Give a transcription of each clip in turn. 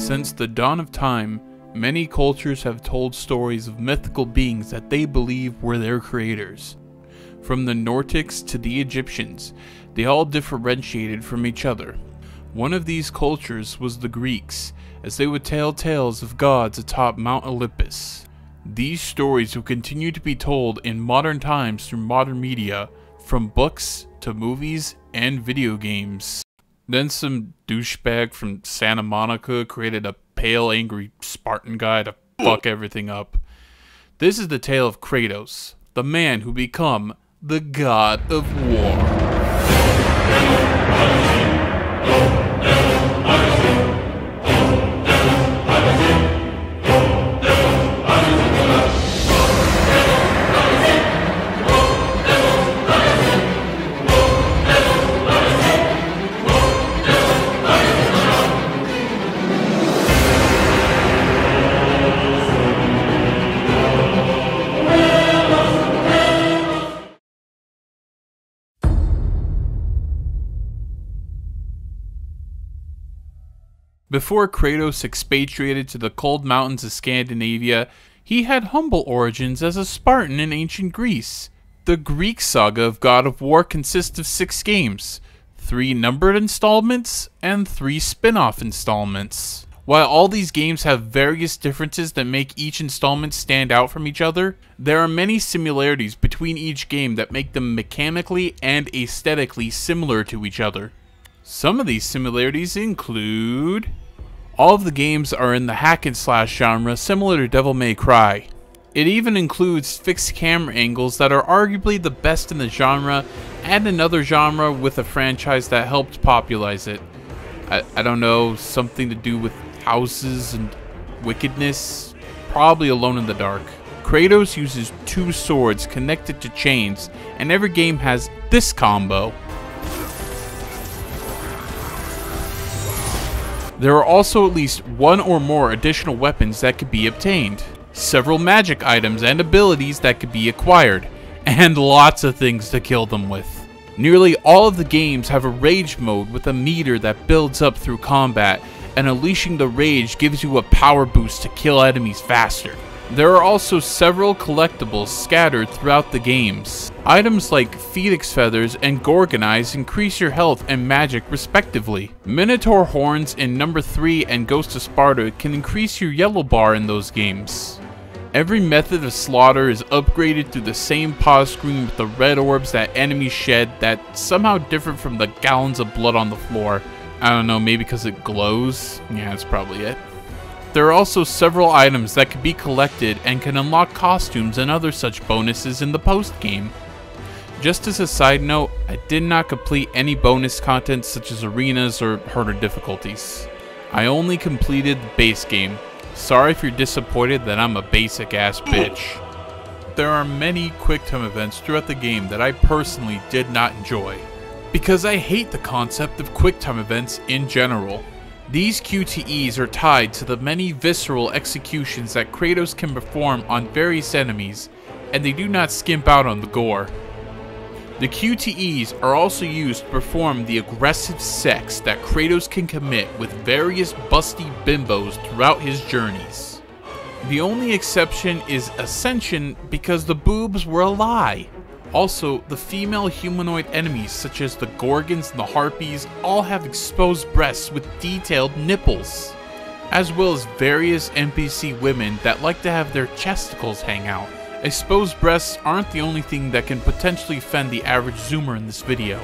Since the dawn of time, many cultures have told stories of mythical beings that they believe were their creators. From the Nordics to the Egyptians, they all differentiated from each other. One of these cultures was the Greeks, as they would tell tales of gods atop Mount Olympus. These stories will continue to be told in modern times through modern media, from books to movies and video games. Then some douchebag from Santa Monica created a pale, angry Spartan guy to fuck everything up. This is the tale of Kratos, the man who became the god of war. Before Kratos expatriated to the cold mountains of Scandinavia, he had humble origins as a Spartan in ancient Greece. The Greek saga of God of War consists of 6 games, 3 numbered installments, and 3 spin-off installments. While all these games have various differences that make each installment stand out from each other, there are many similarities between each game that make them mechanically and aesthetically similar to each other. Some of these similarities include: all of the games are in the hack and slash genre, similar to Devil May Cry. It even includes fixed camera angles that are arguably the best in the genre, and another genre with a franchise that helped popularize it. I don't know, something to do with houses and wickedness? Probably Alone in the Dark. Kratos uses 2 swords connected to chains, and every game has this combo. There are also at least 1 or more additional weapons that could be obtained, several magic items and abilities that could be acquired, and lots of things to kill them with. Nearly all of the games have a rage mode with a meter that builds up through combat, and unleashing the rage gives you a power boost to kill enemies faster. There are also several collectibles scattered throughout the games. Items like Phoenix Feathers and Gorgon Eyes increase your health and magic respectively. Minotaur Horns in number 3 and Ghost of Sparta can increase your yellow bar in those games. Every method of slaughter is upgraded through the same pause screen with the red orbs that enemies shed that's somehow different from the gallons of blood on the floor. I don't know, maybe because it glows? Yeah, that's probably it. There are also several items that can be collected and can unlock costumes and other such bonuses in the post-game. Just as a side note, I did not complete any bonus content such as arenas or harder difficulties. I only completed the base game. Sorry if you're disappointed that I'm a basic ass bitch. There are many quick time events throughout the game that I personally did not enjoy, because I hate the concept of quick time events in general. These QTEs are tied to the many visceral executions that Kratos can perform on various enemies, and they do not skimp out on the gore. The QTEs are also used to perform the aggressive sex that Kratos can commit with various busty bimbos throughout his journeys. The only exception is Ascension, because the boobs were a lie. Also, the female humanoid enemies such as the Gorgons and the Harpies all have exposed breasts with detailed nipples, as well as various NPC women that like to have their chesticles hang out. Exposed breasts aren't the only thing that can potentially offend the average zoomer in this video,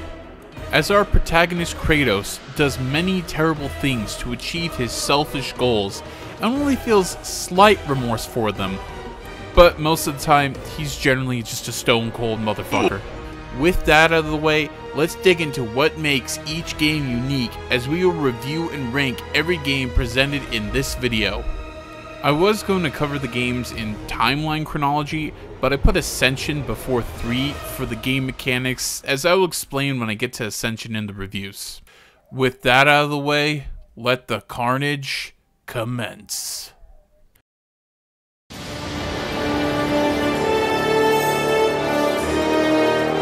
as our protagonist Kratos does many terrible things to achieve his selfish goals and only feels slight remorse for them. But most of the time, he's generally just a stone cold motherfucker. With that out of the way, let's dig into what makes each game unique as we will review and rank every game presented in this video. I was going to cover the games in timeline chronology, but I put Ascension before 3 for the game mechanics, as I will explain when I get to Ascension in the reviews. With that out of the way, let the carnage commence.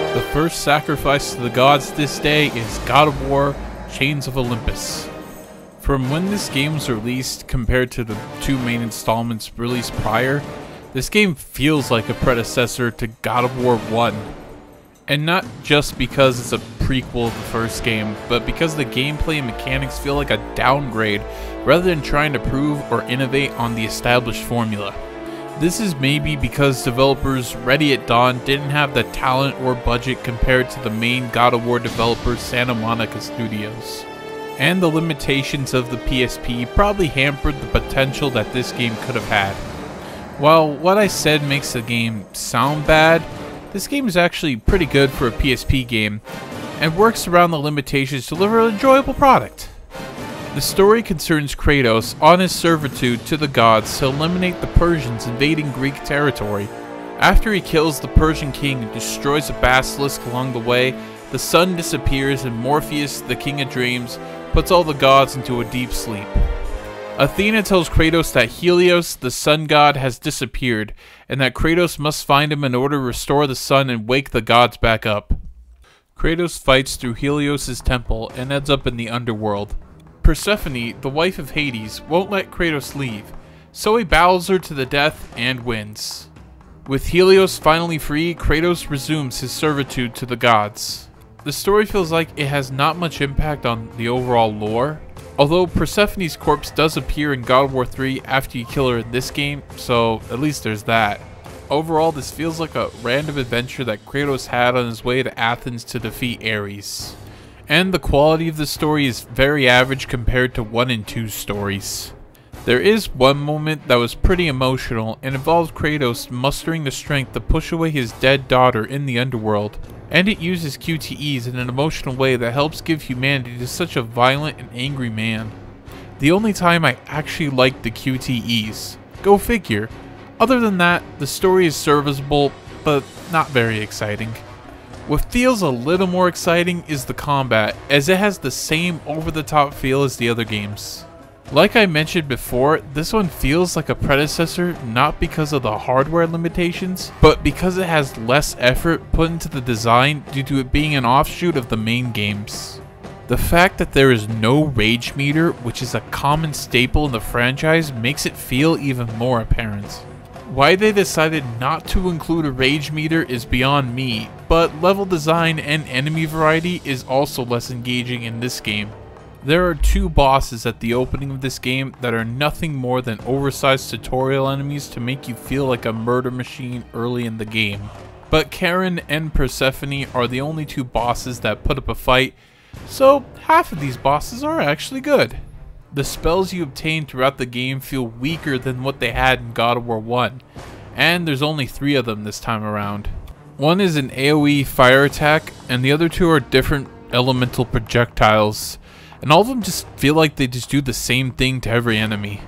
The first sacrifice to the gods this day is God of War Chains of Olympus. From when this game was released compared to the two main installments released prior, this game feels like a predecessor to God of War 1. And not just because it's a prequel of the first game, but because the gameplay and mechanics feel like a downgrade rather than trying to prove or innovate on the established formula. This is maybe because developers Ready at Dawn didn't have the talent or budget compared to the main God of War developer Santa Monica Studios. And the limitations of the PSP probably hampered the potential that this game could have had. While what I said makes the game sound bad, this game is actually pretty good for a PSP game, and works around the limitations to deliver an enjoyable product. The story concerns Kratos on his servitude to the gods to eliminate the Persians invading Greek territory. After he kills the Persian king and destroys a basilisk along the way, the sun disappears and Morpheus, the king of dreams, puts all the gods into a deep sleep. Athena tells Kratos that Helios, the sun god, has disappeared, and that Kratos must find him in order to restore the sun and wake the gods back up. Kratos fights through Helios' temple and ends up in the underworld. Persephone, the wife of Hades, won't let Kratos leave, so he battles her to the death and wins. With Helios finally free, Kratos resumes his servitude to the gods. The story feels like it has not much impact on the overall lore, although Persephone's corpse does appear in God of War 3 after you kill her in this game, so at least there's that. Overall, this feels like a random adventure that Kratos had on his way to Athens to defeat Ares. And the quality of the story is very average compared to 1 and 2 stories. There is one moment that was pretty emotional and involves Kratos mustering the strength to push away his dead daughter in the underworld, and it uses QTEs in an emotional way that helps give humanity to such a violent and angry man. The only time I actually liked the QTEs. Go figure. Other than that, the story is serviceable, but not very exciting. What feels a little more exciting is the combat, as it has the same over-the-top feel as the other games. Like I mentioned before, this one feels like a predecessor not because of the hardware limitations, but because it has less effort put into the design due to it being an offshoot of the main games. The fact that there is no rage meter, which is a common staple in the franchise, makes it feel even more apparent. Why they decided not to include a rage meter is beyond me, but level design and enemy variety is also less engaging in this game. There are 2 bosses at the opening of this game that are nothing more than oversized tutorial enemies to make you feel like a murder machine early in the game. But Charon and Persephone are the only 2 bosses that put up a fight, so half of these bosses are actually good. The spells you obtain throughout the game feel weaker than what they had in God of War 1, and there's only 3 of them this time around. One is an AoE fire attack, and the other 2 are different elemental projectiles, and all of them just feel like they just do the same thing to every enemy.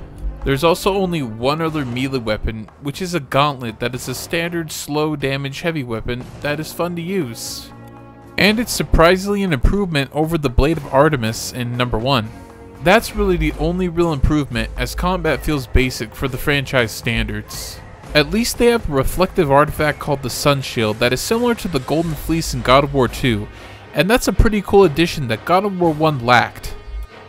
There's also only one other melee weapon, which is a gauntlet that is a standard slow damage heavy weapon that is fun to use. And it's surprisingly an improvement over the Blade of Artemis in number 1. That's really the only real improvement, as combat feels basic for the franchise standards. At least they have a reflective artifact called the Sun Shield that is similar to the Golden Fleece in God of War 2, and that's a pretty cool addition that God of War 1 lacked.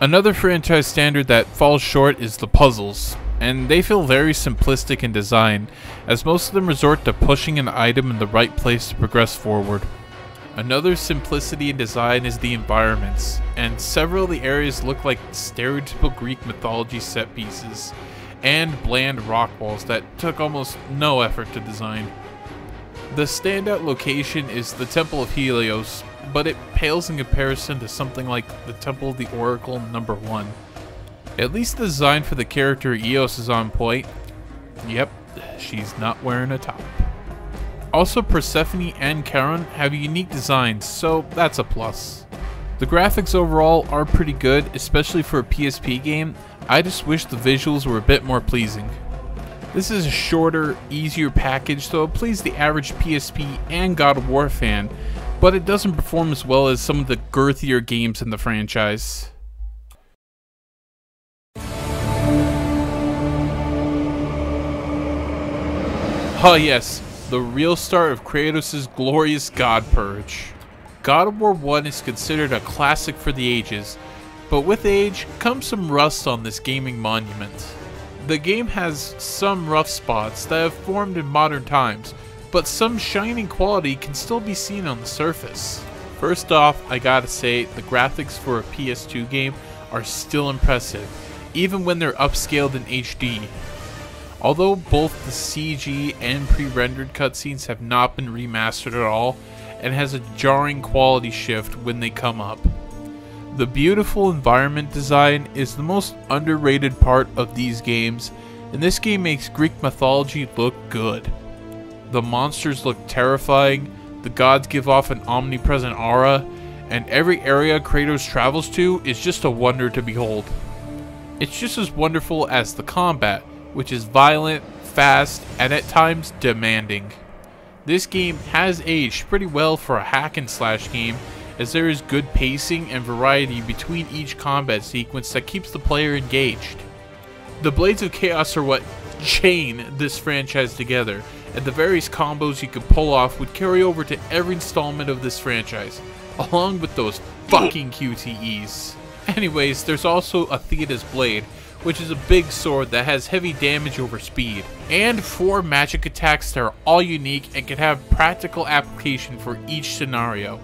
Another franchise standard that falls short is the puzzles, and they feel very simplistic in design, as most of them resort to pushing an item in the right place to progress forward. Another simplicity in design is the environments, and several of the areas look like stereotypical Greek mythology set pieces, and bland rock walls that took almost no effort to design. The standout location is the Temple of Helios, but it pales in comparison to something like the Temple of the Oracle number 1. At least the design for the character Eos is on point. Yep, she's not wearing a top. Also, Persephone and Charon have unique designs, so that's a plus. The graphics overall are pretty good, especially for a PSP game. I just wish the visuals were a bit more pleasing. This is a shorter, easier package, so it pleases the average PSP and God of War fan, but it doesn't perform as well as some of the girthier games in the franchise. Oh yes, the real start of Kratos' glorious God Purge. God of War 1 is considered a classic for the ages, but with age comes some rust on this gaming monument. The game has some rough spots that have formed in modern times, but some shining quality can still be seen on the surface. First off, I gotta say, the graphics for a PS2 game are still impressive, even when they're upscaled in HD. Although both the CG and pre-rendered cutscenes have not been remastered at all, and has a jarring quality shift when they come up. The beautiful environment design is the most underrated part of these games, and this game makes Greek mythology look good. The monsters look terrifying, the gods give off an omnipresent aura, and every area Kratos travels to is just a wonder to behold. It's just as wonderful as the combat, which is violent, fast, and at times demanding. This game has aged pretty well for a hack and slash game, as there is good pacing and variety between each combat sequence that keeps the player engaged. The Blades of Chaos are what chain this franchise together, and the various combos you can pull off would carry over to every installment of this franchise, along with those fucking QTEs. Anyways, there's also Athena's Blade, which is a big sword that has heavy damage over speed, and 4 magic attacks that are all unique and can have practical application for each scenario.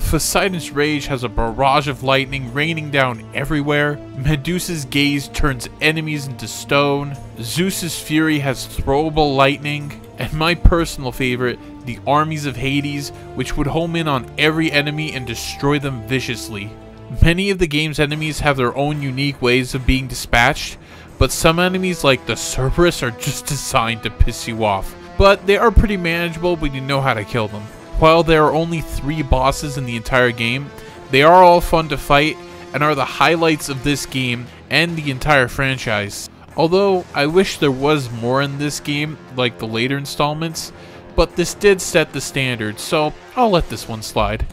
Poseidon's Rage has a barrage of lightning raining down everywhere, Medusa's Gaze turns enemies into stone, Zeus's Fury has throwable lightning, and my personal favorite, the Armies of Hades, which would home in on every enemy and destroy them viciously. Many of the game's enemies have their own unique ways of being dispatched, but some enemies like the Cerberus are just designed to piss you off. But they are pretty manageable when you know how to kill them. While there are only 3 bosses in the entire game, they are all fun to fight and are the highlights of this game and the entire franchise. Although I wish there was more in this game like the later installments, but this did set the standard, so I'll let this one slide.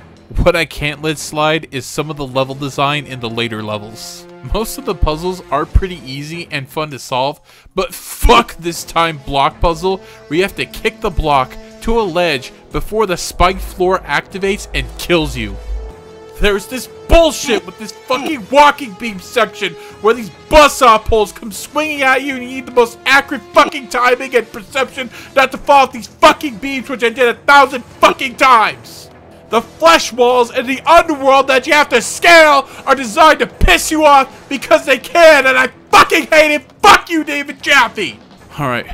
What I can't let slide is some of the level design in the later levels. Most of the puzzles are pretty easy and fun to solve, but fuck this time block puzzle where you have to kick the block to a ledge before the spiked floor activates and kills you. There's this bullshit with this fucking walking beam section where these buzzsaw poles come swinging at you and you need the most accurate fucking timing and perception not to fall off these fucking beams, which I did 1,000 fucking times. The flesh walls and the underworld that you have to scale are designed to piss you off because they can, and I fucking hate it. Fuck you, David Jaffe! Alright,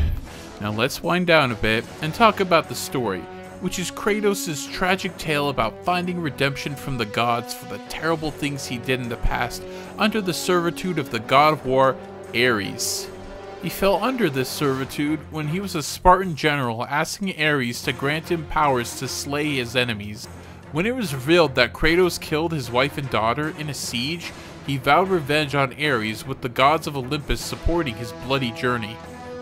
now let's wind down a bit and talk about the story, which is Kratos' tragic tale about finding redemption from the gods for the terrible things he did in the past under the servitude of the god of war, Ares. He fell under this servitude when he was a Spartan general asking Ares to grant him powers to slay his enemies. When it was revealed that Kratos killed his wife and daughter in a siege, he vowed revenge on Ares with the gods of Olympus supporting his bloody journey.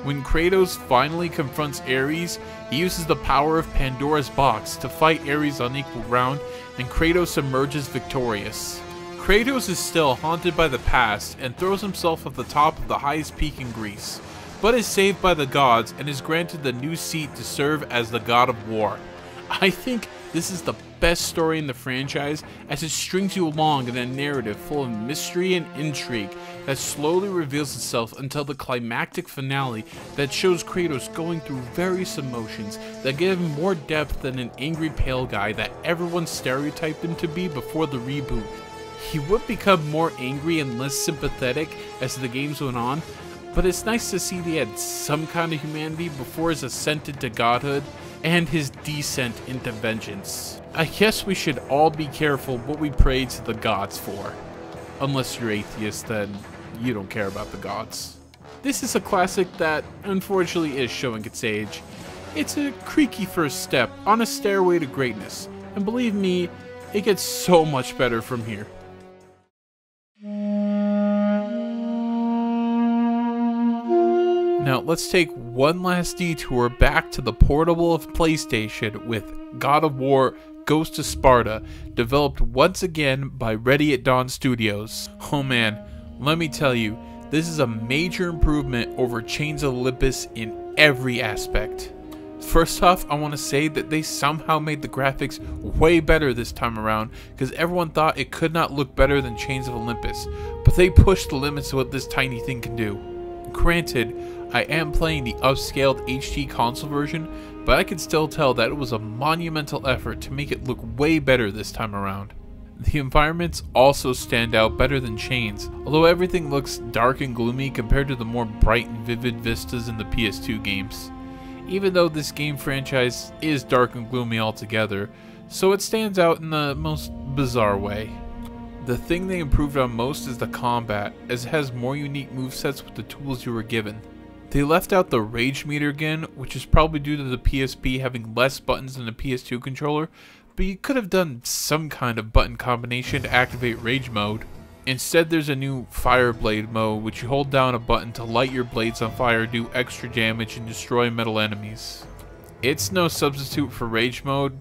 When Kratos finally confronts Ares, he uses the power of Pandora's box to fight Ares on equal ground, and Kratos emerges victorious. Kratos is still haunted by the past and throws himself off the top of the highest peak in Greece, but is saved by the gods and is granted the new seat to serve as the god of war. I think this is the best story in the franchise, as it strings you along in a narrative full of mystery and intrigue that slowly reveals itself until the climactic finale that shows Kratos going through various emotions that give him more depth than an angry pale guy that everyone stereotyped him to be before the reboot. He would become more angry and less sympathetic as the games went on, but it's nice to see that he had some kind of humanity before his ascent into godhood and his descent into vengeance. I guess we should all be careful what we pray to the gods for. Unless you're atheist, then you don't care about the gods. This is a classic that unfortunately is showing its age. It's a creaky first step on a stairway to greatness, and believe me, it gets so much better from here. Now let's take one last detour back to the portable of PlayStation with God of War Ghost of Sparta, developed once again by Ready at Dawn Studios. Oh man, let me tell you, this is a major improvement over Chains of Olympus in every aspect. First off, I want to say that they somehow made the graphics way better this time around, because everyone thought it could not look better than Chains of Olympus, but they pushed the limits of what this tiny thing can do. Granted, I am playing the upscaled HD console version, but I can still tell that it was a monumental effort to make it look way better this time around. The environments also stand out better than Chains, although everything looks dark and gloomy compared to the more bright and vivid vistas in the PS2 games. Even though this game franchise is dark and gloomy altogether, so it stands out in the most bizarre way. The thing they improved on most is the combat, as it has more unique movesets with the tools you were given. They left out the rage meter again, which is probably due to the PSP having less buttons than the PS2 controller, but you could have done some kind of button combination to activate rage mode. Instead, there's a new fire blade mode, which you hold down a button to light your blades on fire, do extra damage, and destroy metal enemies. It's no substitute for rage mode,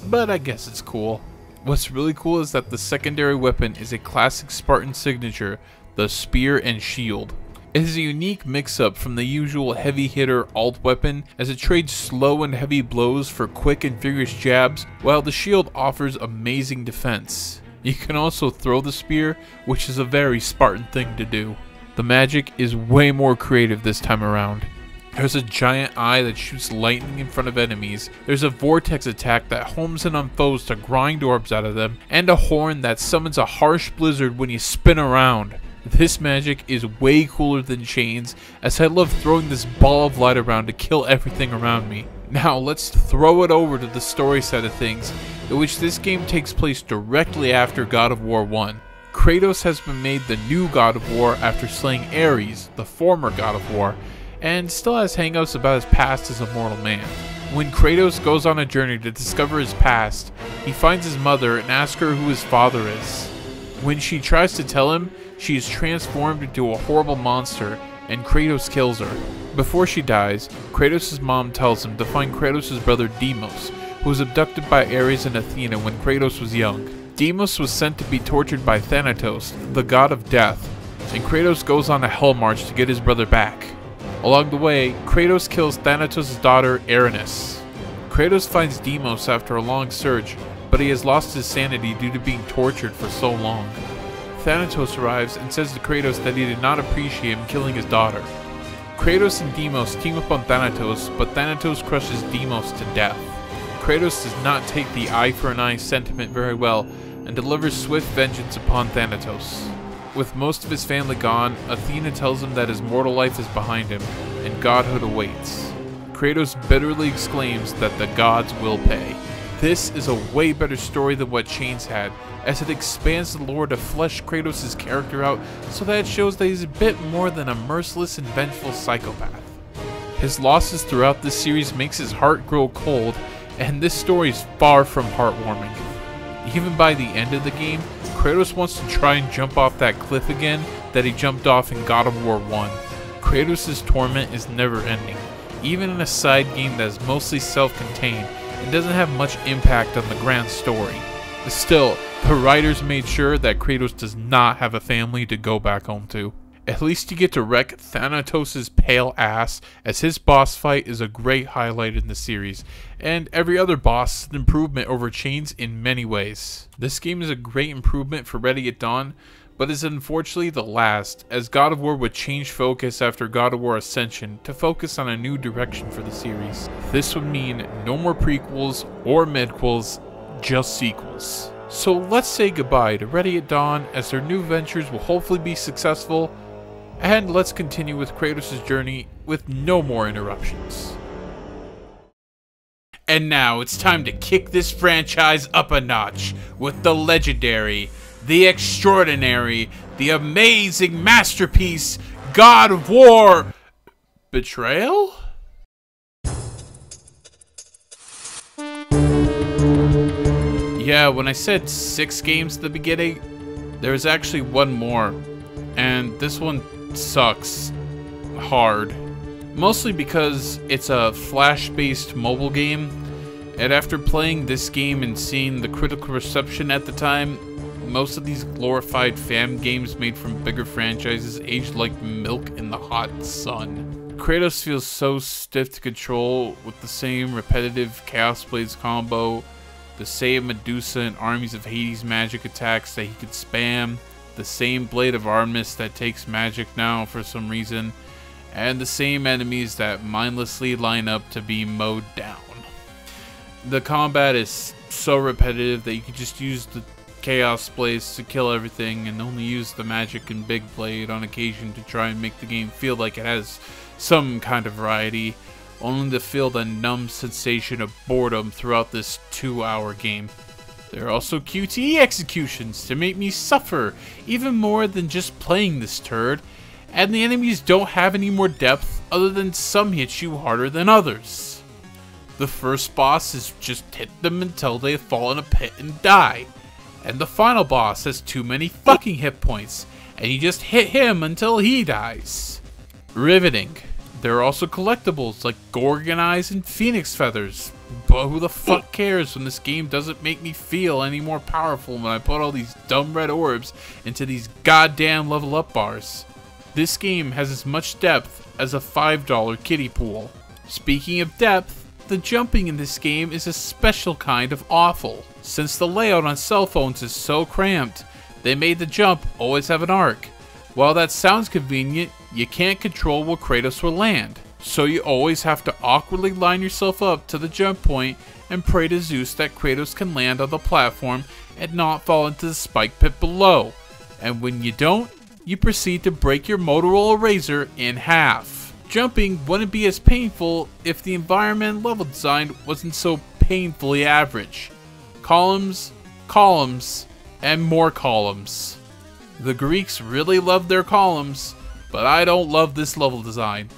but I guess it's cool. What's really cool is that the secondary weapon is a classic Spartan signature, the spear and shield. It is a unique mix-up from the usual heavy hitter alt weapon, as it trades slow and heavy blows for quick and vigorous jabs, while the shield offers amazing defense. You can also throw the spear, which is a very Spartan thing to do. The magic is way more creative this time around. There's a giant eye that shoots lightning in front of enemies, there's a vortex attack that homes in on foes to grind orbs out of them, and a horn that summons a harsh blizzard when you spin around. This magic is way cooler than Chains, as I love throwing this ball of light around to kill everything around me. Now let's throw it over to the story side of things, in which this game takes place directly after God of War 1. Kratos has been made the new God of War after slaying Ares, the former God of War, and still has hang-ups about his past as a mortal man. When Kratos goes on a journey to discover his past, he finds his mother and asks her who his father is. When she tries to tell him, she is transformed into a horrible monster, and Kratos kills her. Before she dies, Kratos' mom tells him to find Kratos' brother Deimos, who was abducted by Ares and Athena when Kratos was young. Deimos was sent to be tortured by Thanatos, the god of death, and Kratos goes on a hell march to get his brother back. Along the way, Kratos kills Thanatos' daughter Erinis. Kratos finds Deimos after a long search, but he has lost his sanity due to being tortured for so long. Thanatos arrives and says to Kratos that he did not appreciate him killing his daughter. Kratos and Deimos team up on Thanatos, but Thanatos crushes Deimos to death. Kratos does not take the eye for an eye sentiment very well, and delivers swift vengeance upon Thanatos. With most of his family gone, Athena tells him that his mortal life is behind him, and godhood awaits. Kratos bitterly exclaims that the gods will pay. This is a way better story than what Chains had, as it expands the lore to flesh Kratos' character out so that it shows that he's a bit more than a merciless and vengeful psychopath. His losses throughout this series makes his heart grow cold, and this story is far from heartwarming. Even by the end of the game, Kratos wants to try and jump off that cliff again that he jumped off in God of War 1. Kratos' torment is never ending, even in a side game that is mostly self-contained and doesn't have much impact on the grand story. Still, the writers made sure that Kratos does not have a family to go back home to. At least you get to wreck Thanatos' pale ass, as his boss fight is a great highlight in the series, and every other boss is an improvement over Chains in many ways. This game is a great improvement for Ready at Dawn, but is unfortunately the last, as God of War would change focus after God of War Ascension to focus on a new direction for the series. This would mean no more prequels or midquels, just sequels. So let's say goodbye to Ready at Dawn, as their new ventures will hopefully be successful, and let's continue with Kratos' journey with no more interruptions. And now it's time to kick this franchise up a notch with the legendary, the extraordinary, the amazing masterpiece, God of War Betrayal? Yeah, when I said 6 games at the beginning, there was actually one more, and this one sucks hard. Mostly because it's a flash-based mobile game, and after playing this game and seeing the critical reception at the time, most of these glorified fan games made from bigger franchises aged like milk in the hot sun. Kratos feels so stiff to control with the same repetitive Chaos Blades combo, the same Medusa and Armies of Hades magic attacks that he could spam, the same Blade of Artemis that takes magic now for some reason, and the same enemies that mindlessly line up to be mowed down. The combat is so repetitive that you can just use the Chaos Blades to kill everything and only use the magic and Big Blade on occasion to try and make the game feel like it has some kind of variety, only to feel the numb sensation of boredom throughout this 2-hour game. There are also QTE executions to make me suffer even more than just playing this turd, and the enemies don't have any more depth other than some hit you harder than others. The first boss is just hit them until they fall in a pit and die, and the final boss has too many fucking hit points, and you just hit him until he dies. Riveting. There are also collectibles like Gorgon Eyes and Phoenix Feathers, but who the fuck cares when this game doesn't make me feel any more powerful when I put all these dumb red orbs into these goddamn level up bars. This game has as much depth as a $5 kiddie pool. Speaking of depth, the jumping in this game is a special kind of awful. Since the layout on cell phones is so cramped, they made the jump always have an arc. While that sounds convenient, you can't control where Kratos will land, so you always have to awkwardly line yourself up to the jump point and pray to Zeus that Kratos can land on the platform and not fall into the spike pit below. And when you don't, you proceed to break your Motorola Razr in half. Jumping wouldn't be as painful if the environment and level design wasn't so painfully average. Columns, columns, and more columns. The Greeks really loved their columns, but I don't love this level design.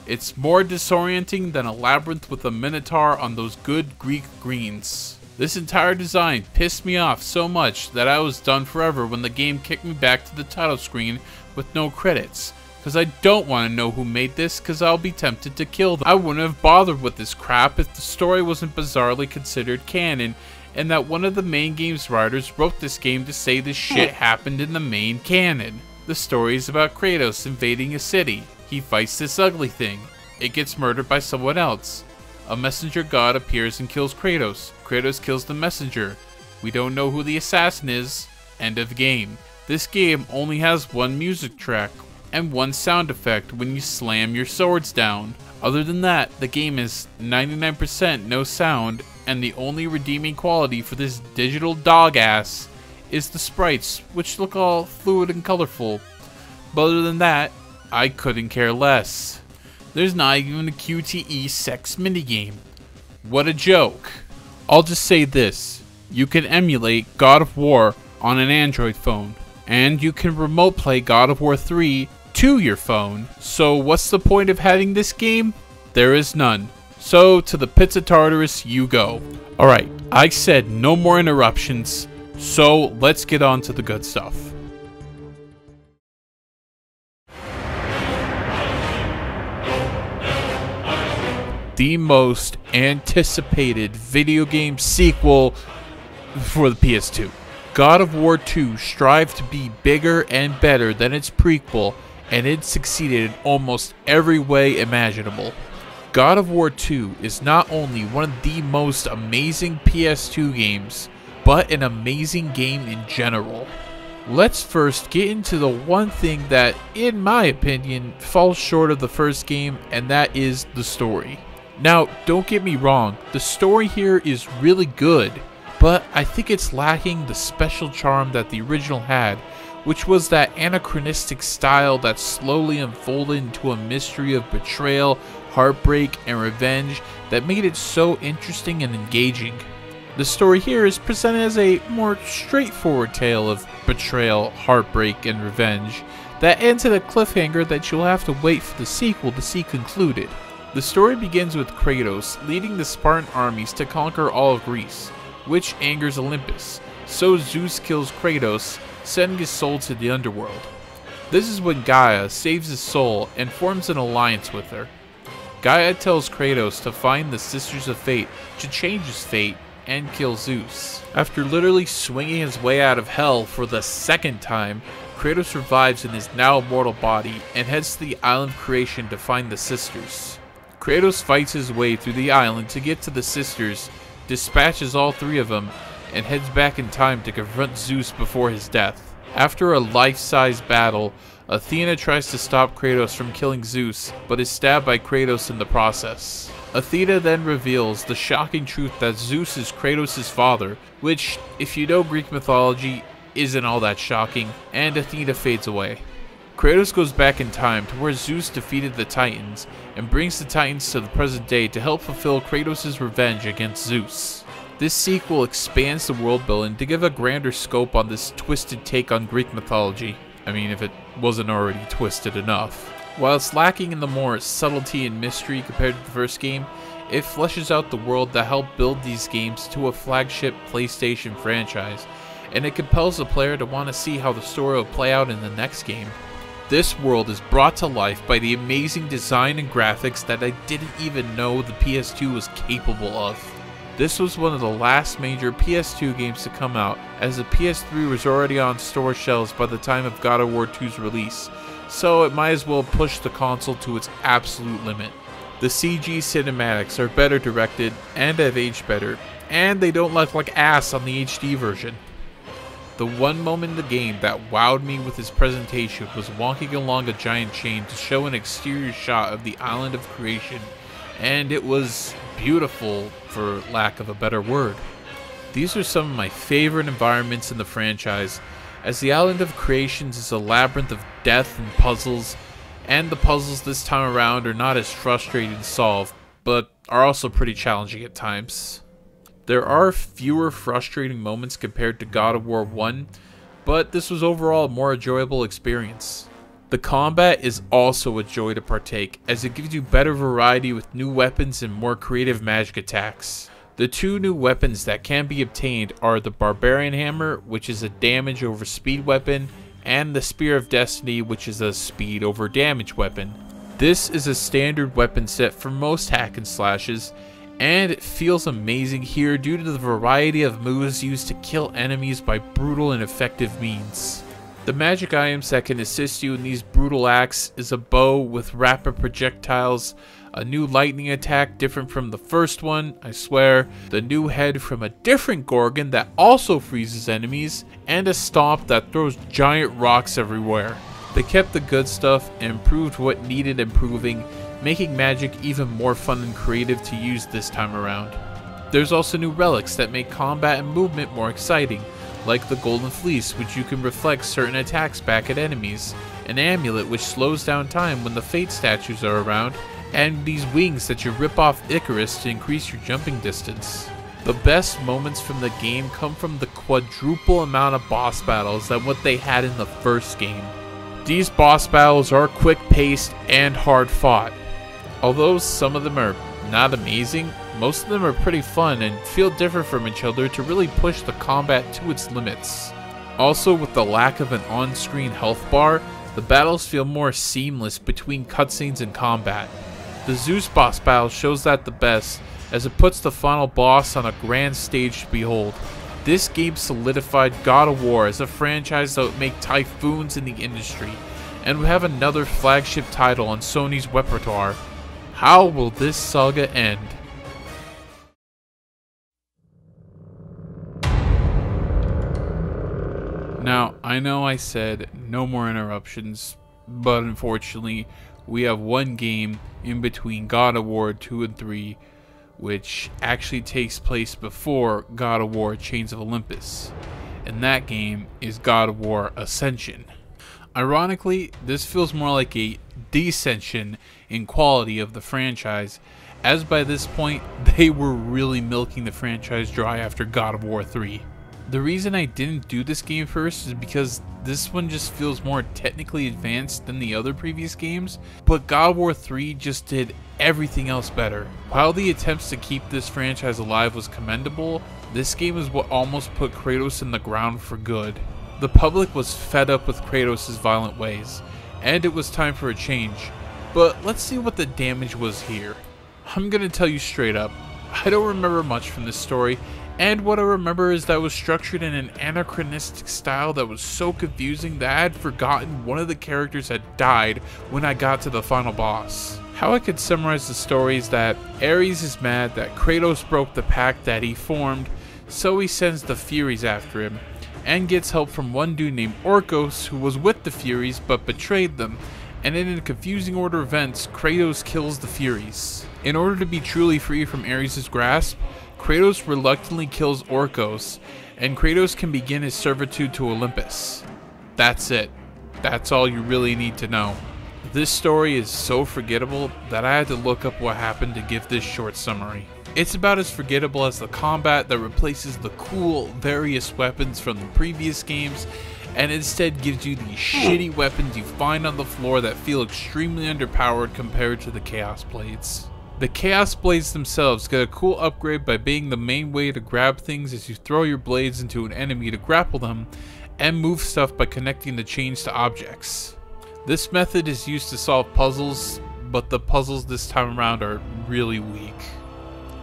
It's more disorienting than a labyrinth with a minotaur on those good Greek greens. This entire design pissed me off so much that I was done forever when the game kicked me back to the title screen with no credits, because I don't want to know who made this because I'll be tempted to kill them. I wouldn't have bothered with this crap if the story wasn't bizarrely considered canon, and that one of the main game's writers wrote this game to say this shit happened in the main canon. The story is about Kratos invading a city. He fights this ugly thing. It gets murdered by someone else. A messenger god appears and kills Kratos. Kratos kills the messenger. We don't know who the assassin is. End of game. This game only has one music track and one sound effect when you slam your swords down. Other than that, the game is 99% no sound, and the only redeeming quality for this digital dog ass is the sprites, which look all fluid and colorful. But other than that, I couldn't care less. There's not even a QTE sex minigame. What a joke. I'll just say this, you can emulate God of War on an Android phone, and you can remote play God of War 3 to your phone, so what's the point of having this game? There is none. So to the pits of Tartarus you go. Alright, I said no more interruptions, so let's get on to the good stuff. The most anticipated video game sequel for the PS2. God of War 2 strived to be bigger and better than its prequel, and it succeeded in almost every way imaginable. God of War 2 is not only one of the most amazing PS2 games, but an amazing game in general. Let's first get into the one thing that, in my opinion, falls short of the first game, and that is the story. Now, don't get me wrong, the story here is really good, but I think it's lacking the special charm that the original had, which was that anachronistic style that slowly unfolded into a mystery of betrayal, heartbreak, and revenge that made it so interesting and engaging. The story here is presented as a more straightforward tale of betrayal, heartbreak, and revenge that ends at a cliffhanger that you'll have to wait for the sequel to see concluded. The story begins with Kratos leading the Spartan armies to conquer all of Greece, which angers Olympus, so Zeus kills Kratos, sending his soul to the underworld. This is when Gaia saves his soul and forms an alliance with her. Gaia tells Kratos to find the Sisters of Fate to change his fate and kill Zeus. After literally swinging his way out of hell for the second time, Kratos revives in his now immortal body and heads to the island of creation to find the sisters. Kratos fights his way through the island to get to the sisters, dispatches all three of them, and heads back in time to confront Zeus before his death. After a life-size battle, Athena tries to stop Kratos from killing Zeus, but is stabbed by Kratos in the process. Athena then reveals the shocking truth that Zeus is Kratos' father, which, if you know Greek mythology, isn't all that shocking, and Athena fades away. Kratos goes back in time to where Zeus defeated the Titans, and brings the Titans to the present day to help fulfill Kratos' revenge against Zeus. This sequel expands the world building to give a grander scope on this twisted take on Greek mythology. I mean, if it wasn't already twisted enough. While it's lacking in the more subtlety and mystery compared to the first game, it fleshes out the world that helped build these games to a flagship PlayStation franchise, and it compels the player to want to see how the story will play out in the next game. This world is brought to life by the amazing design and graphics that I didn't even know the PS2 was capable of. This was one of the last major PS2 games to come out, as the PS3 was already on store shelves by the time of God of War 2's release, so it might as well push the console to its absolute limit. The CG cinematics are better directed and have aged better, and they don't look like ass on the HD version. The one moment in the game that wowed me with its presentation was walking along a giant chain to show an exterior shot of the island of creation, and it was beautiful, for lack of a better word. These are some of my favorite environments in the franchise, as the island of creations is a labyrinth of death and puzzles, and the puzzles this time around are not as frustrating to solve, but are also pretty challenging at times. There are fewer frustrating moments compared to God of War 1, but this was overall a more enjoyable experience. The combat is also a joy to partake, as it gives you better variety with new weapons and more creative magic attacks. The two new weapons that can be obtained are the Barbarian Hammer, which is a damage over speed weapon, and the Spear of Destiny, which is a speed over damage weapon. This is a standard weapon set for most hack and slashes, and it feels amazing here due to the variety of moves used to kill enemies by brutal and effective means. The magic items that can assist you in these brutal acts is a bow with rapid projectiles, a new lightning attack different from the first one, I swear, the new head from a different Gorgon that also freezes enemies, and a stomp that throws giant rocks everywhere. They kept the good stuff and improved what needed improving, making magic even more fun and creative to use this time around. There's also new relics that make combat and movement more exciting, like the Golden Fleece, which you can reflect certain attacks back at enemies, an amulet which slows down time when the Fate statues are around, and these wings that you rip off Icarus to increase your jumping distance. The best moments from the game come from the quadruple amount of boss battles than what they had in the first game. These boss battles are quick paced and hard fought. Although some of them are not amazing, most of them are pretty fun and feel different from each other to really push the combat to its limits. Also, with the lack of an on-screen health bar, the battles feel more seamless between cutscenes and combat. The Zeus boss battle shows that the best, as it puts the final boss on a grand stage to behold. This game solidified God of War as a franchise that would make typhoons in the industry, and would have another flagship title on Sony's repertoire. How will this saga end? Now, I know I said no more interruptions, but unfortunately, we have one game in between God of War 2 and 3, which actually takes place before God of War Chains of Olympus, and that game is God of War Ascension. Ironically, this feels more like a descension in quality of the franchise, as by this point, they were really milking the franchise dry after God of War 3. The reason I didn't do this game first is because this one just feels more technically advanced than the other previous games, but God of War 3 just did everything else better. While the attempts to keep this franchise alive was commendable, this game is what almost put Kratos in the ground for good. The public was fed up with Kratos' violent ways, and it was time for a change. But let's see what the damage was here. I'm gonna tell you straight up, I don't remember much from this story, And what I remember is that it was structured in an anachronistic style that was so confusing that I had forgotten one of the characters had died when I got to the final boss. How I could summarize the story is that Ares is mad that Kratos broke the pact that he formed, so he sends the Furies after him, and gets help from one dude named Orcos who was with the Furies but betrayed them, and in a confusing order of events, Kratos kills the Furies. In order to be truly free from Ares' grasp, Kratos reluctantly kills Orcos, and Kratos can begin his servitude to Olympus. That's it. That's all you really need to know. This story is so forgettable that I had to look up what happened to give this short summary. It's about as forgettable as the combat that replaces the cool, various weapons from the previous games, and instead gives you these shitty weapons you find on the floor that feel extremely underpowered compared to the Chaos Blades. The Chaos Blades themselves get a cool upgrade by being the main way to grab things as you throw your blades into an enemy to grapple them, and move stuff by connecting the chains to objects. This method is used to solve puzzles, but the puzzles this time around are really weak.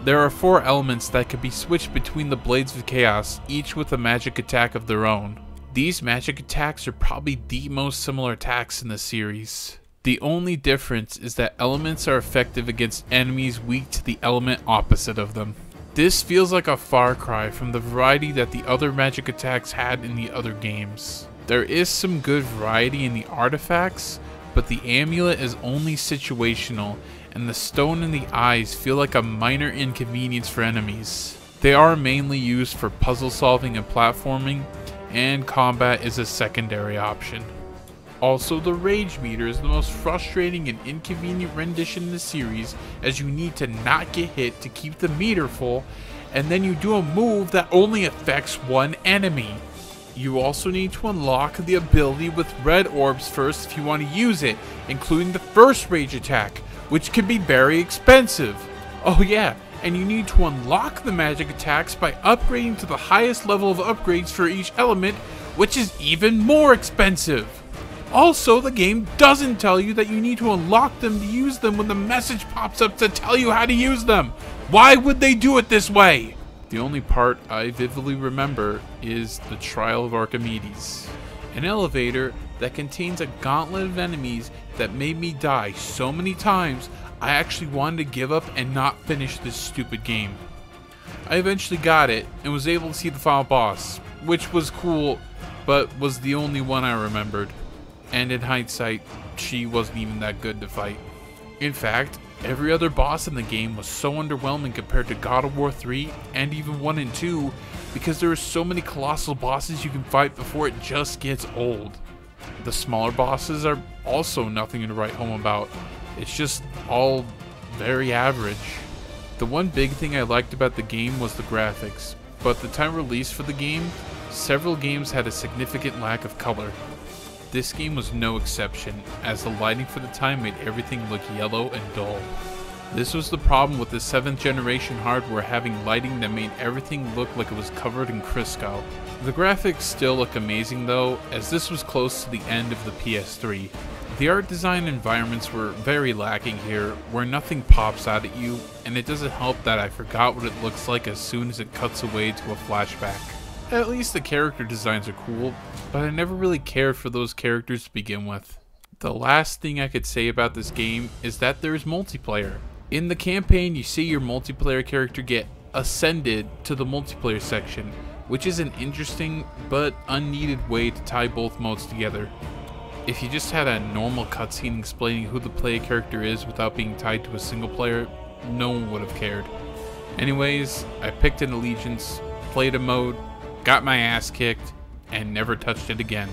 There are 4 elements that can be switched between the Blades of Chaos, each with a magic attack of their own. These magic attacks are probably the most similar attacks in the series. The only difference is that elements are effective against enemies weak to the element opposite of them. This feels like a far cry from the variety that the other magic attacks had in the other games. There is some good variety in the artifacts, but the amulet is only situational, and the stone in the eyes feel like a minor inconvenience for enemies. They are mainly used for puzzle solving and platforming, and combat is a secondary option. Also, the rage meter is the most frustrating and inconvenient rendition in the series, as you need to not get hit to keep the meter full, and then you do a move that only affects one enemy. You also need to unlock the ability with red orbs first if you want to use it, including the first rage attack, which can be very expensive. Oh yeah, and you need to unlock the magic attacks by upgrading to the highest level of upgrades for each element, which is even more expensive. Also, the game doesn't tell you that you need to unlock them to use them when the message pops up to tell you how to use them. Why would they do it this way? The only part I vividly remember is the Trial of Archimedes, an elevator that contains a gauntlet of enemies that made me die so many times I actually wanted to give up and not finish this stupid game. I eventually got it and was able to see the final boss, which was cool, but was the only one I remembered. And in hindsight, she wasn't even that good to fight. In fact, every other boss in the game was so underwhelming compared to God of War 3 and even 1 and 2 because there are so many colossal bosses you can fight before it just gets old. The smaller bosses are also nothing to write home about. It's just all very average. The one big thing I liked about the game was the graphics, but at the time release for the game, several games had a significant lack of color. This game was no exception, as the lighting for the time made everything look yellow and dull. This was the problem with the 7th generation hardware having lighting that made everything look like it was covered in Crisco. The graphics still look amazing though, as this was close to the end of the PS3. The art design environments were very lacking here, where nothing pops out at you, and it doesn't help that I forgot what it looks like as soon as it cuts away to a flashback. At least the character designs are cool, but I never really cared for those characters to begin with. The last thing I could say about this game is that there is multiplayer. In the campaign, you see your multiplayer character get ascended to the multiplayer section, which is an interesting but unneeded way to tie both modes together. If you just had a normal cutscene explaining who the player character is without being tied to a single player, no one would have cared. Anyways, I picked an allegiance, played a mode, got my ass kicked, and never touched it again.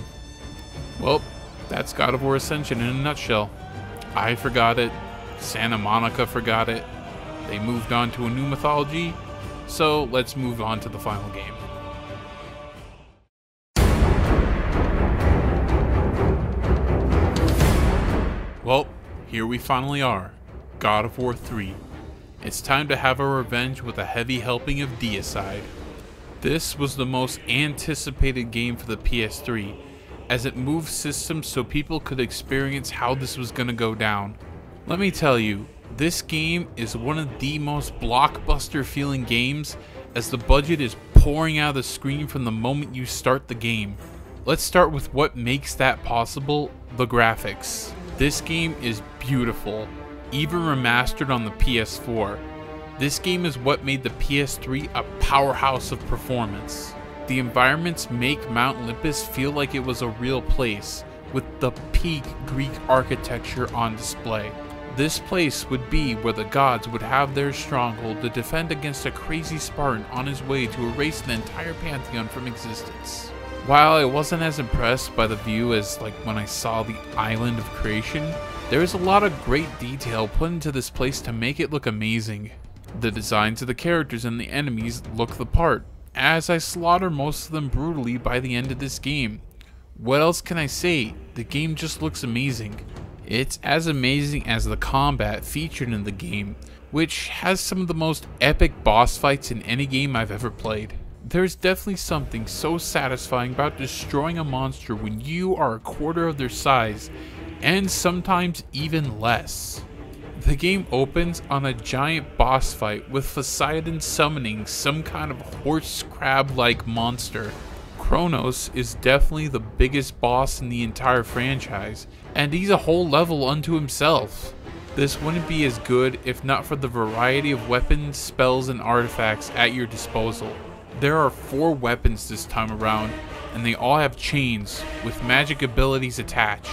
Well, that's God of War Ascension in a nutshell. I forgot it, Santa Monica forgot it, they moved on to a new mythology, so let's move on to the final game. Well, here we finally are, God of War 3. It's time to have our revenge with a heavy helping of deicide. This was the most anticipated game for the PS3, as it moved systems so people could experience how this was going to go down. Let me tell you, this game is one of the most blockbuster feeling games as the budget is pouring out of the screen from the moment you start the game. Let's start with what makes that possible, the graphics. This game is beautiful, even remastered on the PS4. This game is what made the PS3 a powerhouse of performance. The environments make Mount Olympus feel like it was a real place, with the peak Greek architecture on display. This place would be where the gods would have their stronghold to defend against a crazy Spartan on his way to erase the entire pantheon from existence. While I wasn't as impressed by the view as like when I saw the Island of Creation, there is a lot of great detail put into this place to make it look amazing. The designs of the characters and the enemies look the part, as I slaughter most of them brutally by the end of this game. What else can I say? The game just looks amazing. It's as amazing as the combat featured in the game, which has some of the most epic boss fights in any game I've ever played. There's definitely something so satisfying about destroying a monster when you are a quarter of their size, and sometimes even less. The game opens on a giant boss fight with Poseidon summoning some kind of horse crab-like monster. Kronos is definitely the biggest boss in the entire franchise, and he's a whole level unto himself. This wouldn't be as good if not for the variety of weapons, spells, and artifacts at your disposal. There are 4 weapons this time around, and they all have chains with magic abilities attached.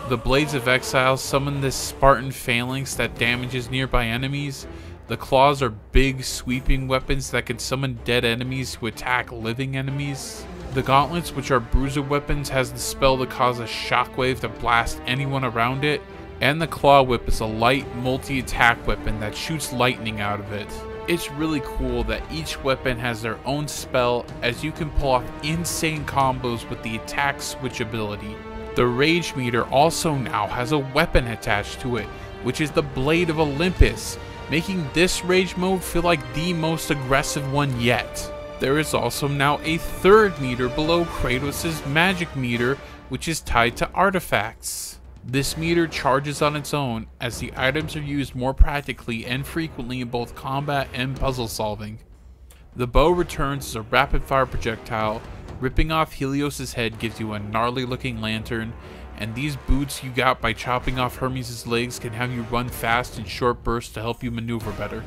The Blades of Exile summon this Spartan phalanx that damages nearby enemies. The claws are big, sweeping weapons that can summon dead enemies to attack living enemies. The gauntlets, which are bruiser weapons, has the spell to cause a shockwave to blast anyone around it. And the claw whip is a light, multi-attack weapon that shoots lightning out of it. It's really cool that each weapon has their own spell, as you can pull off insane combos with the attack switch ability. The Rage Meter also now has a weapon attached to it, which is the Blade of Olympus, making this Rage mode feel like the most aggressive one yet. There is also now a third meter below Kratos' magic meter, which is tied to artifacts. This meter charges on its own, as the items are used more practically and frequently in both combat and puzzle solving. The bow returns as a rapid fire projectile. Ripping off Helios' head gives you a gnarly looking lantern, and these boots you got by chopping off Hermes' legs can have you run fast in short bursts to help you maneuver better.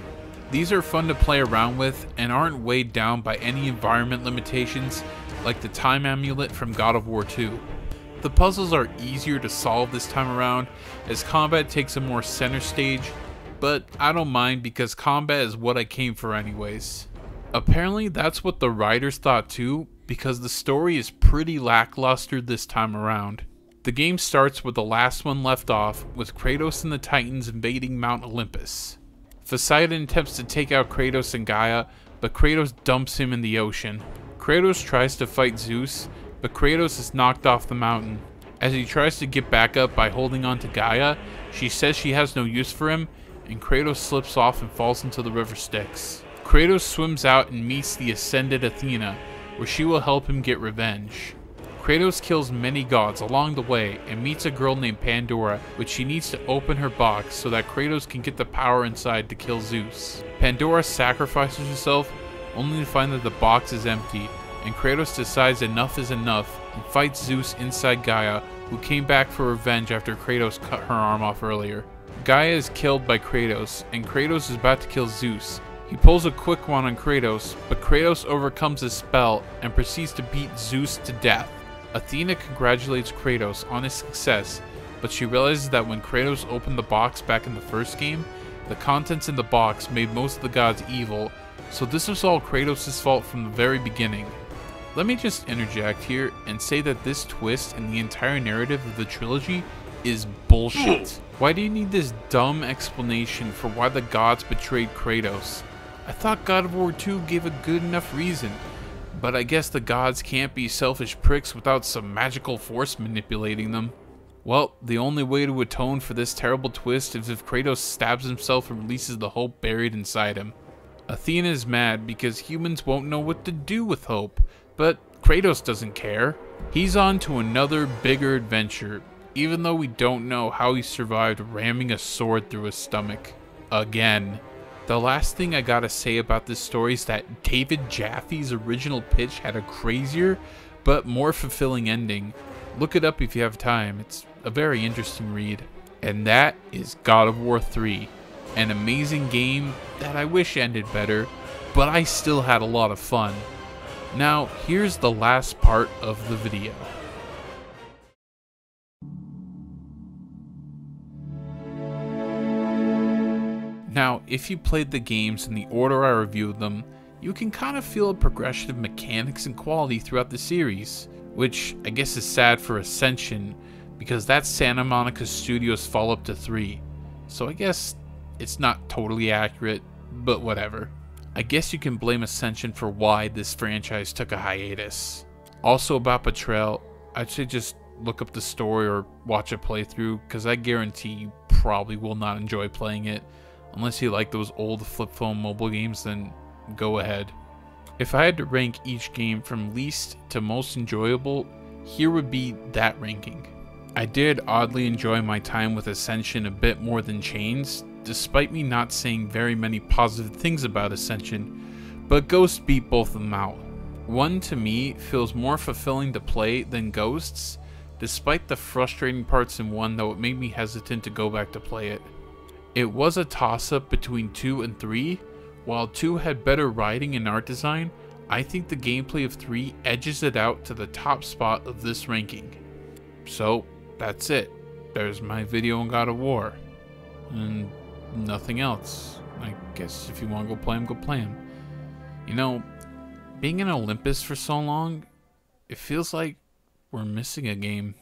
These are fun to play around with and aren't weighed down by any environment limitations like the time amulet from God of War 2. The puzzles are easier to solve this time around as combat takes a more center stage, but I don't mind because combat is what I came for anyways. Apparently that's what the writers thought too, because the story is pretty lackluster this time around. The game starts where the last one left off, with Kratos and the Titans invading Mount Olympus. Poseidon attempts to take out Kratos and Gaia, but Kratos dumps him in the ocean. Kratos tries to fight Zeus, but Kratos is knocked off the mountain. As he tries to get back up by holding on to Gaia, she says she has no use for him, and Kratos slips off and falls into the river Styx. Kratos swims out and meets the ascended Athena, where she will help him get revenge. Kratos kills many gods along the way and meets a girl named Pandora, which she needs to open her box so that Kratos can get the power inside to kill Zeus. Pandora sacrifices herself only to find that the box is empty, and Kratos decides enough is enough and fights Zeus inside Gaia, who came back for revenge after Kratos cut her arm off earlier. Gaia is killed by Kratos, and Kratos is about to kill Zeus. He pulls a quick one on Kratos, but Kratos overcomes his spell and proceeds to beat Zeus to death. Athena congratulates Kratos on his success, but she realizes that when Kratos opened the box back in the first game, the contents in the box made most of the gods evil, so this was all Kratos' fault from the very beginning. Let me just interject here and say that this twist in the entire narrative of the trilogy is bullshit. Why do you need this dumb explanation for why the gods betrayed Kratos? I thought God of War 2 gave a good enough reason, but I guess the gods can't be selfish pricks without some magical force manipulating them. Well, the only way to atone for this terrible twist is if Kratos stabs himself and releases the hope buried inside him. Athena is mad because humans won't know what to do with hope, but Kratos doesn't care. He's on to another bigger adventure, even though we don't know how he survived ramming a sword through his stomach. Again. The last thing I gotta say about this story is that David Jaffe's original pitch had a crazier but more fulfilling ending. Look it up if you have time, it's a very interesting read. And that is God of War 3, an amazing game that I wish ended better, but I still had a lot of fun. Now, here's the last part of the video. Now, if you played the games in the order I reviewed them, you can kind of feel a progression of mechanics and quality throughout the series, which I guess is sad for Ascension, because that's Santa Monica Studios' follow-up to 3, so I guess it's not totally accurate, but whatever. I guess you can blame Ascension for why this franchise took a hiatus. Also about Betrayal, I'd say just look up the story or watch a playthrough, because I guarantee you probably will not enjoy playing it. Unless you like those old flip phone mobile games, then go ahead. If I had to rank each game from least to most enjoyable, here would be that ranking. I did oddly enjoy my time with Ascension a bit more than Chains, despite me not saying very many positive things about Ascension, but Ghost beat both of them out. One to me feels more fulfilling to play than Ghost's, despite the frustrating parts in one though it made me hesitant to go back to play it. It was a toss-up between 2 and 3. While 2 had better writing and art design, I think the gameplay of 3 edges it out to the top spot of this ranking. So, that's it. There's my video on God of War. And nothing else. I guess if you want to go play them, go play them. You know, being in Olympus for so long, it feels like we're missing a game.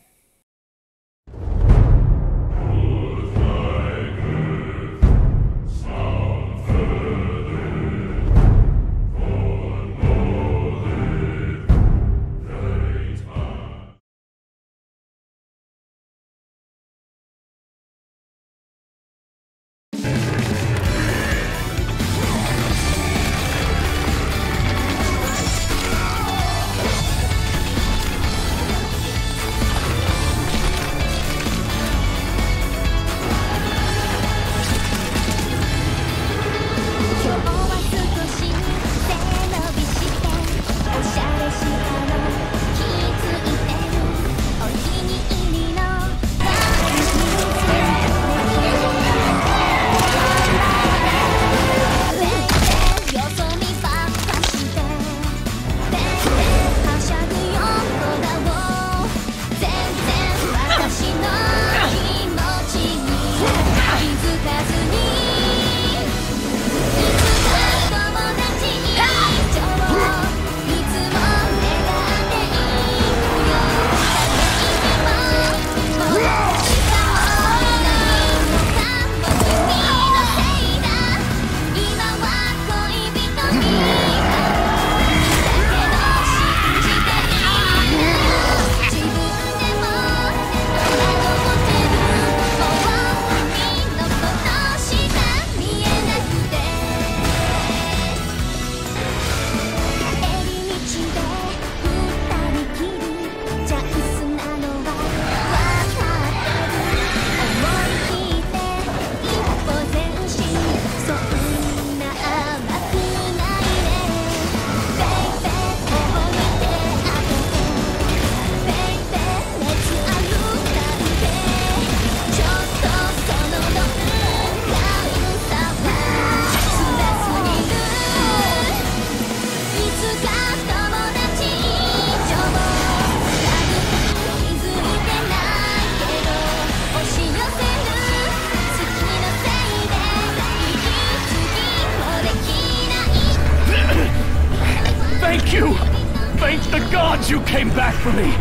Thank the gods you came back for me!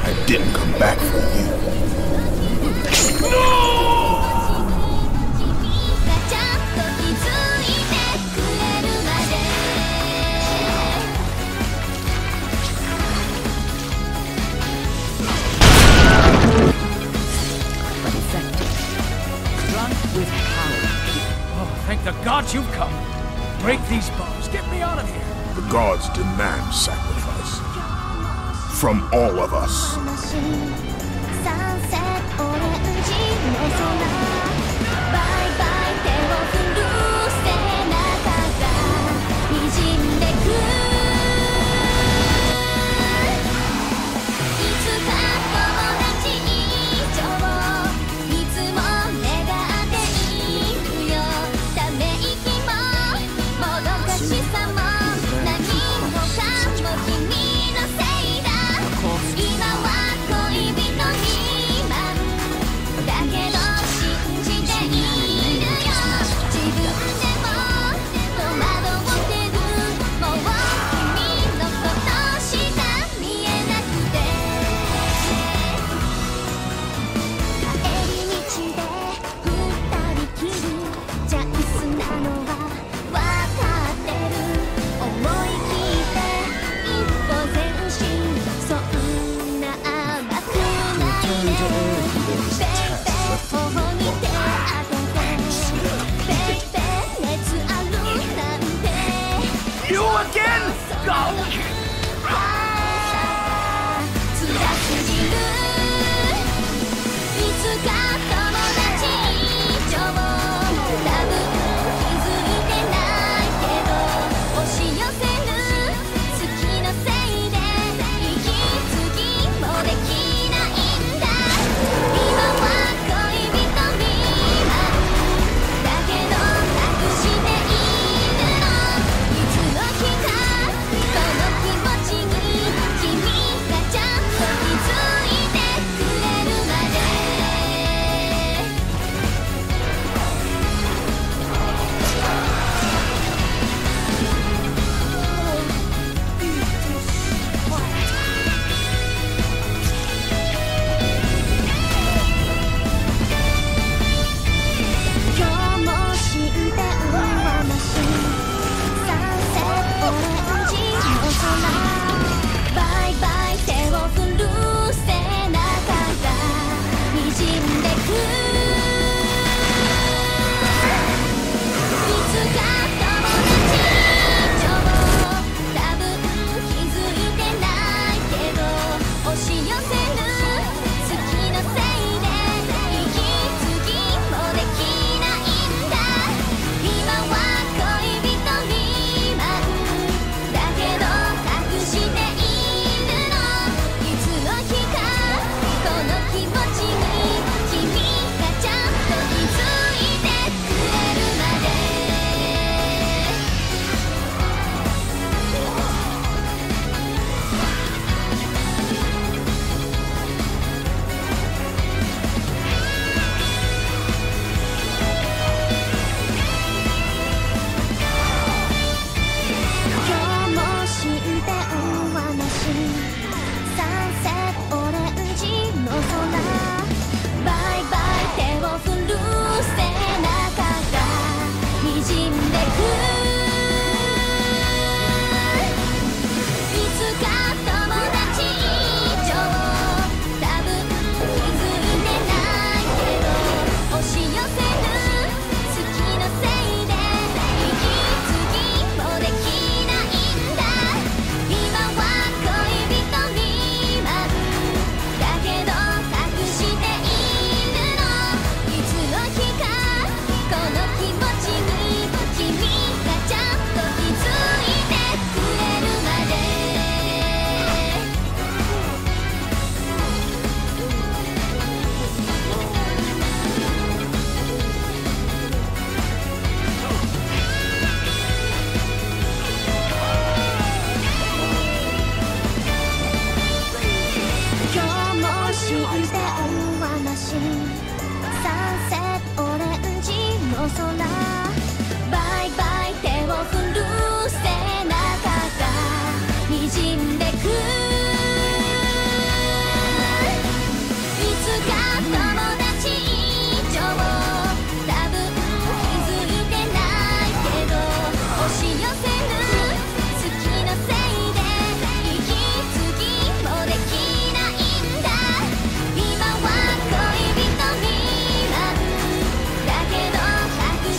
I didn't come back for you. No! Drunk with power. Oh, thank the gods you've come. Break these bones. Get me out of here. The gods demand sacrifice. From all of us. You again? Go!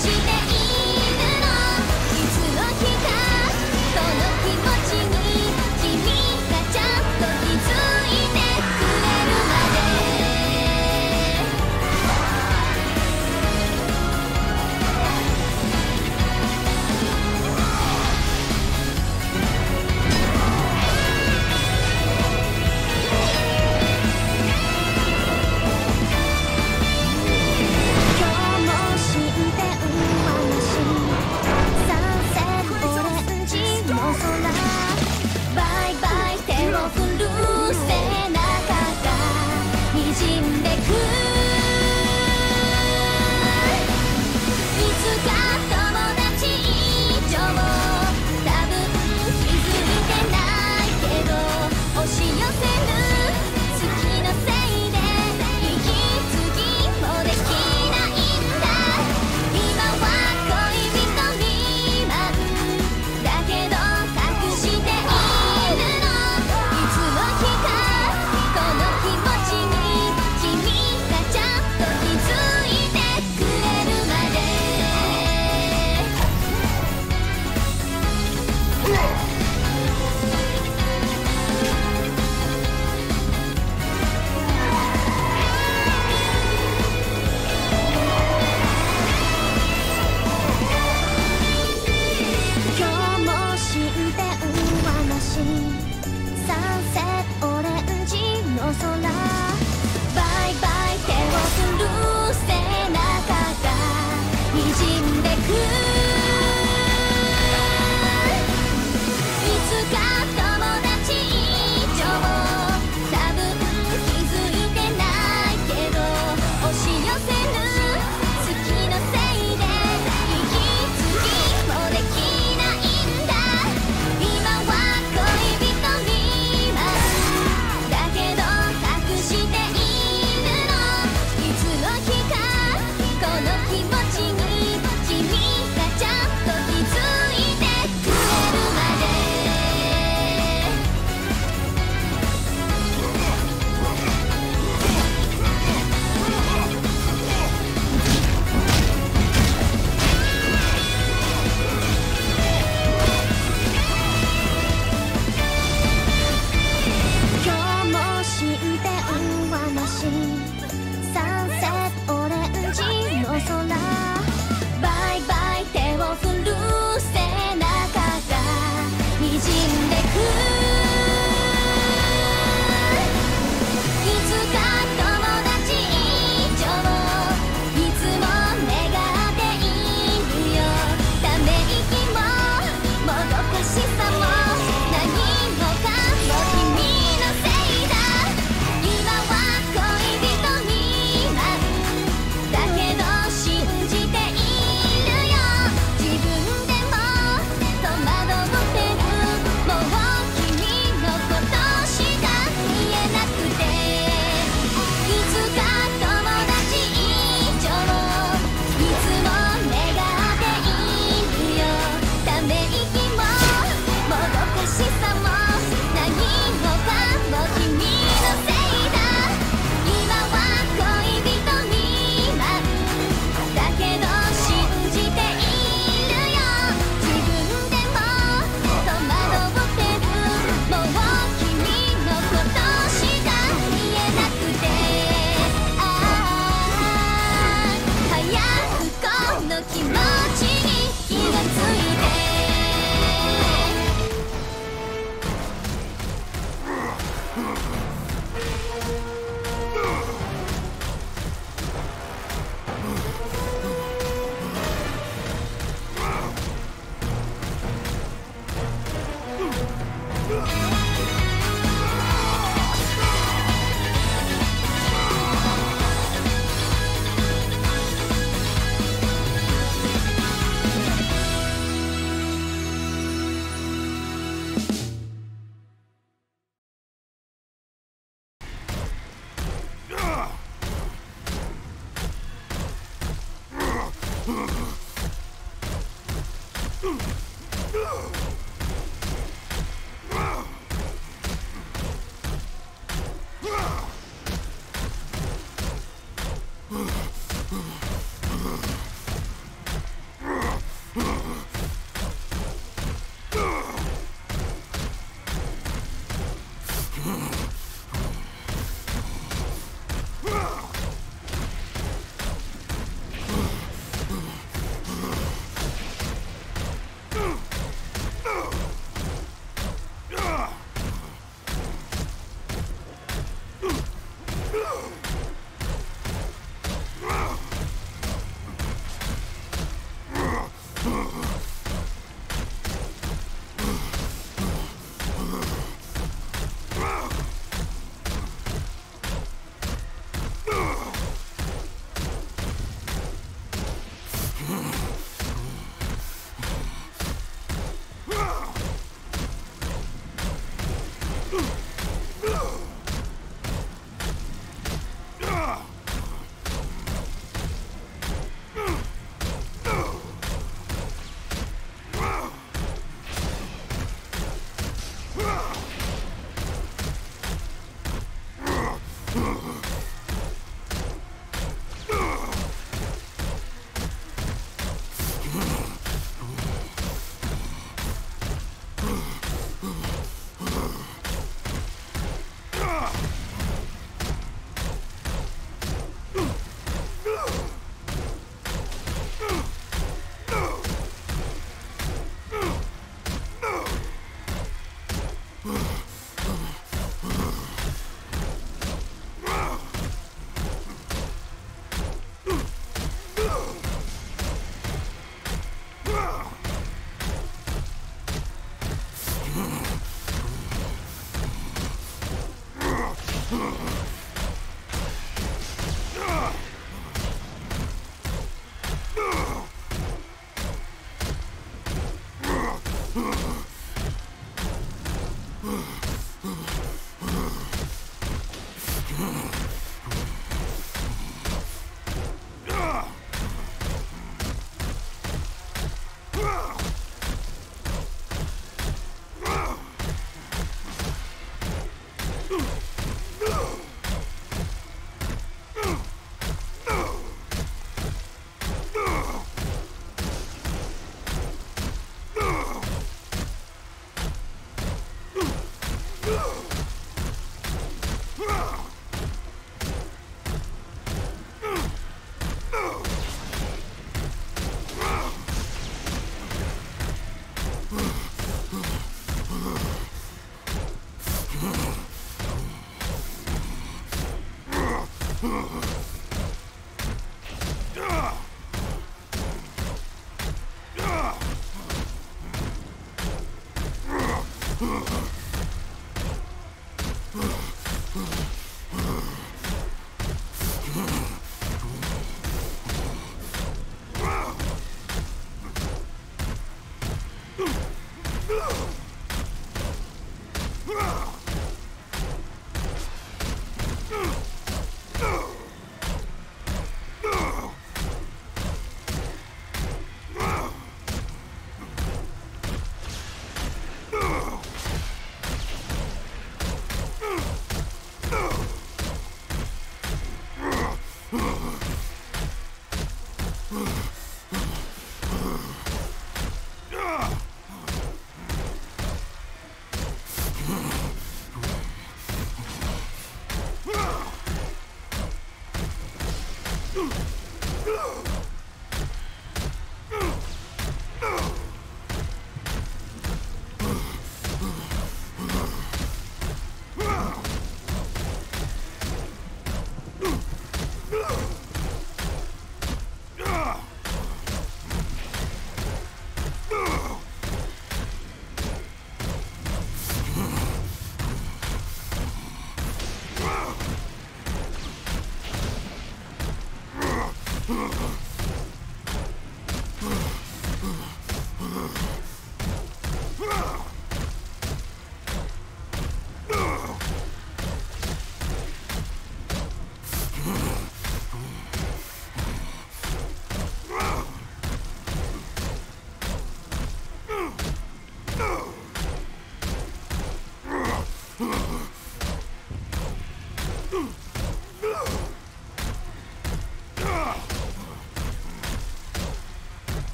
して